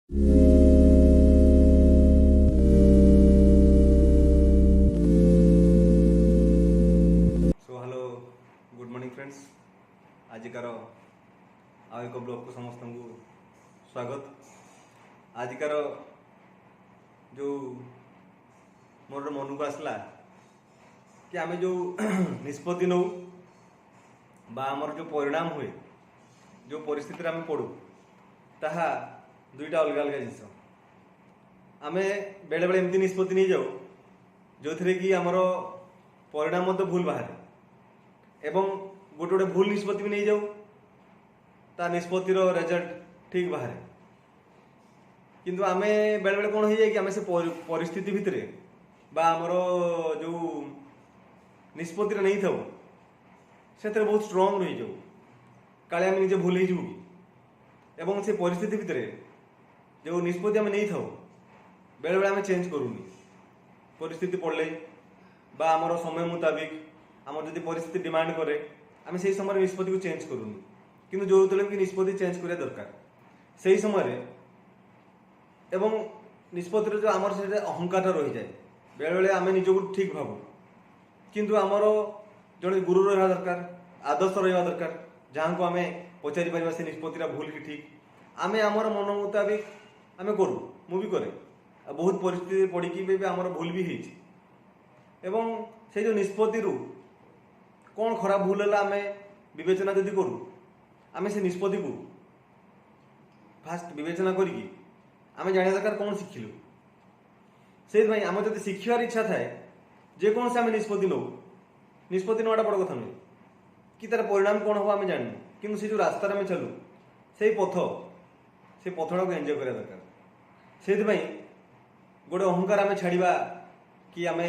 Hello good morning friends. आजिकार आउ एक ब्लॉग को समस्त को स्वागत। आजिकार जो मोर मन को आसला कि आम जो निष्पत्ति नौ बा आमर जो परिणाम हुए जो परिस्थिति आम पड़ू ताहा दुईटा अलग अलग जिस आम बेले बेले एमती निष्पत्ति नहीं जाऊ जो थे कि आमर परिणाम भूल बाहर एवं गोटे गोटे भूल निष्पत्ति भी नहीं जाऊ ता निष्पत्तिर रेजल्ट ठीक बाहर किंतु आमे बेले बेले कौन हो जाए कि आमे से परिस्थिति भितर बा आमर जो निष्पत्ति नहीं था से बहुत स्ट्रंग रही जाऊ काले आम निजे भूल हो एवं से परिस्थिति भितर जो निष्पत्ति आम नहीं था बेले बेले आम चेंज करूनी परिस्थिति पड़े बा आमर समय मुताबिक आम जब परिस्थिति डिमांड करे आम से समय निष्पत्ति को चेंज करूनी किंतु जो कि निष्पत्ति चेंज करा दरकार से ही समय एवं निष्पत्ति जो आमर से अहंकार रही जाए बेले बेले आम निजक ठीक भावु किंतु आमर जड़े गुरु रहा दरकार आदर्श रहा दरकार जहाँ को आम पचारि पार से निष्पत्तिटा भूल कि ठीक आम आमर मन मुताबिक आम करूँ मु भी करे बहुत परिस्थिति पड़ी भी आमर भूल भी होती एवं से जो निष्पत्ति कौन खराब भूल है आम विवेचना जदि करूँ आम से निष्पत्ति को फास्ट विवेचना करी आम जाना दरकार कौन शिखिलु से आम जब शिखार इच्छा थाए जेकोसी आम निष्पत्ति नौ निष्पत्ति नवाटा बड़ कथा नुहे कि तार परिणाम कौन हम आम जानू कि से जो रास्तार आम चलू से पथ से पथटा को एंजय करा दरकार से गोटे अहंकार आम छाड़ा कि आम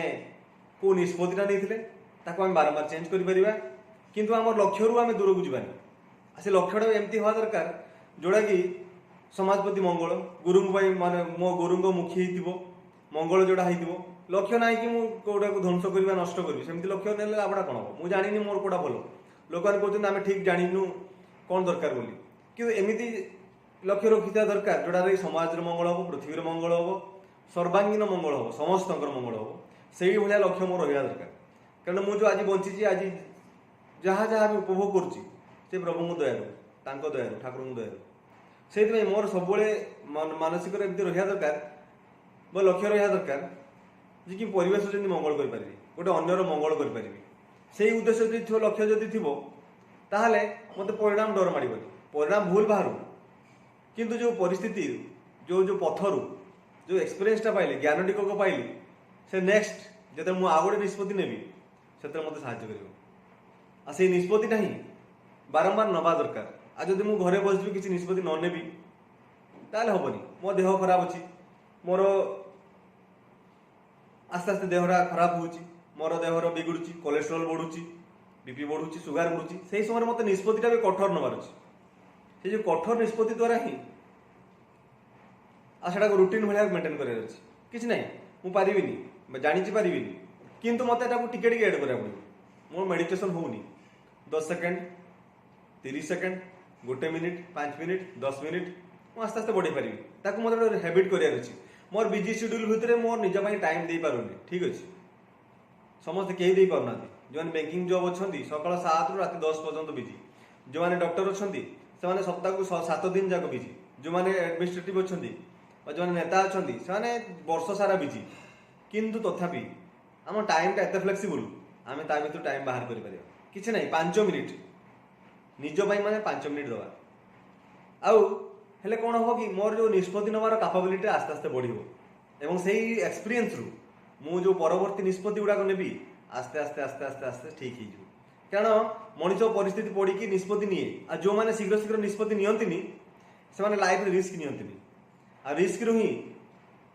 को निष्पत्तिटा नहीं आम बारंबार चेंज कर किंतु आम लक्ष्य रू आम दूर को जावानी से लक्ष्यटा एमती हवा दरकार जोड़ा कि समाज प्रति मंगल गुरु माने मो गुरु मुखी हो मंगल जोड़ा हो लक्ष्य ना कि कौटा को ध्वंस करवा नष्ट करी सेमती लक्ष्य ने लाभटा कौन हम मुझे जानी मोर कौटा भल लोक कहते आम ठीक जानू कौन दरकार बोली कि एमती लक्ष्य रखी दरकार जोड़ा समाज मंगल हम पृथ्वी मंगल हम सर्वांगीन मंगल हम समस्त मंगल हम से भाया लक्ष्य मोर रहा दरकार कारण मुझे आज बंची आज जहाँ जहाँ भी उपभोग करुँची से प्रभु दयारू दयारू ठाकुर दयारू से मोर सब मानसिक एमती रहा दरकार बा लक्ष्य रहा दरकार जी कि परिवेश जमी मंगल करें गोटे अन्यर मंगल करें से उद्देश्य जो लक्ष्य जदि थो ताहले मत परिणाम डर माड़ परिणाम भूल बाहर किंतु जो परिस्थिति जो जो पथरु जो एक्सपीरियंसटा पाइली ज्ञान टिकक पाइली से नेक्स्ट जो मुझे आउ गोटे निष्पत्ति नेबी से मत साहय से निष्पत्तिटा ही बारंबार नवा दरकार आज जब मुझे घरे बस किसी निष्पत्ति न नेबी ताहले हेनी मो देह खराब अच्छी मोर आस्ते आस्ते देहटा खराब होची मोर देहर बिगुड़ी कोलेस्ट्रोल बढ़ुची बीपी बढ़ुची सुगार बढ़ुची से समय मत निष्पत्तिटा भी कठोर नबार अच्छे से जो कठोर निष्पत्ति द्वारा ही आटा रुटीन भाया मेंटेन करार अच्छे किसी ना मुझे पारिनी जानी पारिनी किंतु मत टिके टिके एड करा पड़ो मोर मेडिटेशन होनी 10 second 30 second 1 minute 5 minute 10 minute मुझे आस्ते आस्ते बढ़े पारि ताकू मत गोटे हैबिट करार अच्छे मोर बिजी शेड्यूल भितर मोर निज टाइम दे पारुनी ठीक अच्छे समस्ते कहीं दे पारना जो बैंकिंग जॉब अच्छा सकाल 7 रु रात 10 पर्यंत बिजी जो मैंने डॉक्टर अच्छा से सप्ताह को 7 दिन जाक बिजी जो मैंने एडमिनिस्ट्रेटिव अच्छा जो नेता अच्छा से वर्ष सारा बिजी किंतु तथापि आम टाइमटा एत फ्लेक्सिबल आम भर टाइम बाहर कर किसी ना 5 मिनिट निज माने 5 मिनिट दवा आउ हेले कौन हम कि मोर जो निष्पत्ति नवार कैपेबिलिटी आस्ते आस्ते बढ़ एवं से एक्सपीरियंस रु मु जो परवर्ती निष्पत्ति गुड़ाक नेबी आस्ते आस्ते आस्ते आस्ते आस्ते ठीक हो कारण मनीष परिस्थिति पड़ी निष्पत्ति निए आ जो मैंने शीघ्र शीघ्र निष्पत्ति नियंतिनी से लाइफ रिस्क नियंतिनी आ रिस्क रु ही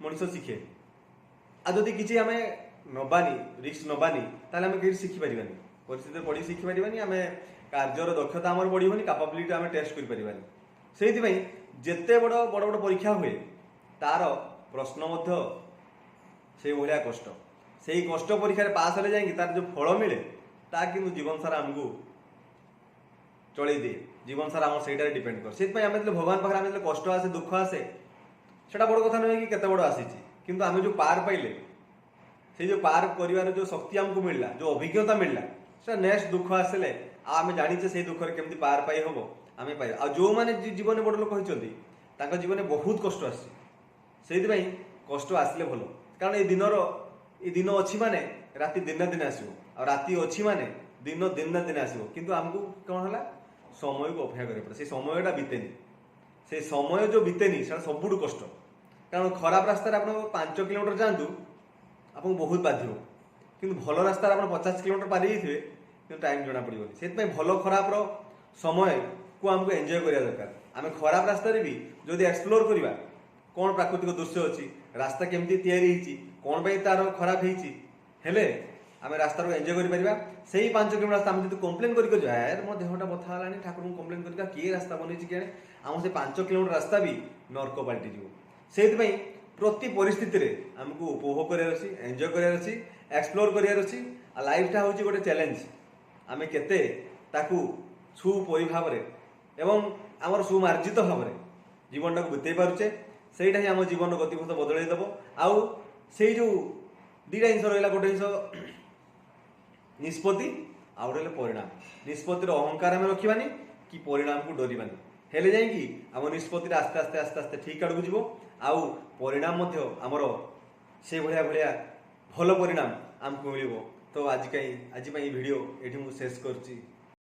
मनीष शिखे आ जदि किसी आम नबानी रिस्क नबानी ताले आम कहीं शिखिपार परिस्थिति पड़ी शिखिपार आम कार्यर दक्षता आम बढ़ोनी कैपेबिलिटी आम टेस्ट कर से जिते बड़ बड़ बड़ परीक्षा हुए तार प्रश्न से भाया कष्ट से कष्ट परीक्षा पास हेले जाए तार जो फल मिले ता कि जीवन सारा आमको चल दिए जीवन सारा आम से डिपेंड कर से भगवान पाखे आम कष्ट आसे दुख आसे সেটা বড় কথা नुहे कि केते बड़ आसी किंतु आम जो पार पाइले से जो पार कर जो शक्ति आमको मिलला जो अभिज्ञता मिलला से नेक्स्ट दुख आसले आम जाचे से दुख केमती पार पाई हम आम पाई आ जो मैंने जीवन बड़ लोक होती जीवन बहुत कष्ट आसी कष्ट आसले भल कारण ये दिन अच्छी माने राति दिन दिन आसो आ राति अच्छी माने दिन दिन दिन आसो किंतु आमको कौन है समय को अपेक्षा करें पड़े से समयटा बीतेनी से समय जो बीतेनी से सबुठ कष्ट कारण खराब रास्तार आप 5 किलोमीटर जातु आपको बहुत बाधिब किंतु भल रास्तार आप 50 किलोमीटर पारी जाइए कि टाइम जना पड़े से भल खराब समय को आमको एंजॉय करा दरकार आम खराब रास्तार भी जो एक्सप्लोर करवा कौन प्राकृतिक दृश्य अच्छी रास्ता केमती तैयारी कौन तार खराब होले आम रास्ता को एंजॉय कर से 5 किलोमीटर रास्ता आम जो कम्प्लेन कर यार मो देहटा बथा है ठाकुर को कम्प्लेन कर किए रास्ता बनई कि आम से 5 किलोमीटर रास्ता भी नर्क पलटिज से प्रति परिस्थिति रे हमको उपभोग करार अच्छी एंजॉय करार अच्छी एक्सप्लोर करार अच्छी आ लाइफटा हूँ गोटे चैलेंज आम केते ताकू सुपरी भाव एवं आमर सुमार्जित भाव जीवन टाक बीते पारुचे सहीटा ही आम जीवन गतिपथ बदल देव आउ से जो दुटा जिन रहा गोटे जिन निष्पत्ति आउ गोटे परिणाम निष्पत्तिर अहंकार आम रखानी कि परिणाम को डरबानी हेले जाइए आम निष्पत्ति आस्ते आस्ते आस्ते आस्ते ठीक आड़ को जीव आउ परिणाम आमर से भाया भल परिणाम आमको मिल तो आज भिडियो ये शेष कर